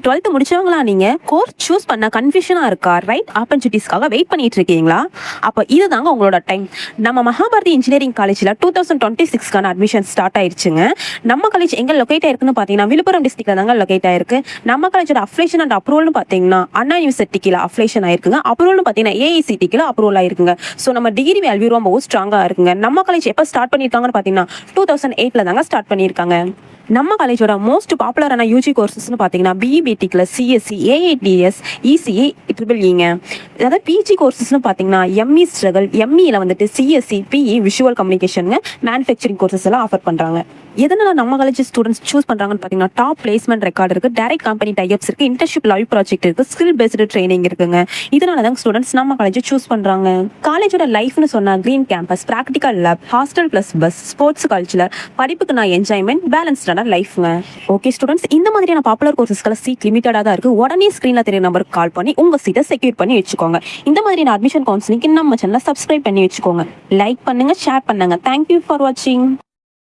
Twelfth முடிச்சவங்களா நீங்க course choose பண்ண கன்ஃபியூஷனா இருக்கா? ரைட் ஆப்பர்ச்சுனிட்டிஸ்க்காக வெயிட் பண்ணிட்டு இருக்கீங்களா? அப்போ இதுதாங்க உங்களோட டைம். நம்ம மகாபாரதி இன்ஜினியரிங் காலேஜ்ல 2026க்கான அட்மிஷன் ஸ்டார்ட் ஆயிருச்சுங்க. நம்ம காலேஜ் எங்க லொகேட் ஆயிருக்குன்னு பாத்தீங்கன்னா விழுப்புரம் டிஸ்ட்ரிக்ட்ல தாங்க லொகேட் ஆயிருக்கு. நம்ம காலேஜோட அப்ளிகேஷன் அண்ட் அப்ரூவல்னு பாத்தீங்கன்னா அண்ணா யூனிவர்சிட்டி கீழ அப்ளிகேஷன் ஆயிருக்குங்க. அப்ரூவல்னு பாத்தீங்கன்னா ஏஐசிடி கீழ அப்ரூவல் ஆயிருக்குங்க. ஸோ நம்ம டிகிரி வேல்யூ ரொம்ப ஸ்ட்ராங்கா இருக்குங்க. நம்ம காலேஜ் எப்போ ஸ்டார்ட் பண்ணிருக்காங்கன்னு பாத்தீங்கன்னா 2008ல தாங்க ஸ்டார்ட் பண்ணியிருக்காங்க. நம்ம காலேஜோட மோஸ்ட் பாப்புலரான யூஜி கோர்சஸ்னு பார்த்தீங்கன்னா பிஇபிடிக்கில் சிஎஸ்சி, ஏஐடிஎஸ், இசிஏ, ட்ரிபிள்இங்க. அதாவது பிஜி கோர்சஸ்னு பார்த்தீங்கன்னா எம்இ ஸ்ட்ரகல், எம்இல வந்துட்டு சிஎஸ்சி, பிஇ, விஷுவல் கம்யூனிகேஷனுங்க, மேனுஃபேக்சரிங் கோர்சஸ் எல்லாம் ஆஃபர் பண்ணுறாங்க. எதனால நம்ம காலேஜ் ஸ்டூடெண்ட்ஸ் சூஸ் பண்ணுறாங்கன்னு பார்த்தீங்கன்னா டாப் பிளேஸ்மெண்ட் ரெக்கார்டு இருக்குது, டைரக்ட் கம்பெனி டைப்ஸ் இருக்குது, இன்டர்ன்ஷிப் லைவ் ப்ராஜெக்ட் இருக்குது, ஸ்கில் பேஸ்டு ட்ரைனிங் இருக்குங்க. இதனால தான் ஸ்டூடெண்ட்ஸ் நம்ம காலேஜை சூஸ் பண்ணுறாங்க. காலேஜோட லைஃப்னு சொன்னால் green campus, practical lab, hostel plus bus, sports culture, படிப்புக்கு நான் என்ஜாய்மெண்ட், பேலன்ஸ்டான லைஃப்ங்க. ஓகே ஸ்டூடெண்ட்ஸ், இந்த மாதிரியான பாப்புலர் கோர்சஸ்க்கு சீட் லிமிட்டடாக தான் இருக்குது. உடனே ஸ்க்ரீனில் தெரிய நம்பருக்கு கால் பண்ணி உங்கள் சீட்டை செக்யூர் பண்ணி வச்சுக்கோங்க. இந்த மாதிரியான அட்மிஷன் கவுன்சிலிங்க்கு நம்ம சேனலை சப்ஸ்கிரைப் பண்ணி வச்சுக்கோங்க. லைக் பண்ணுங்கள், ஷேர் பண்ணுங்கள். தேங்க்யூ ஃபார் வாட்சிங்.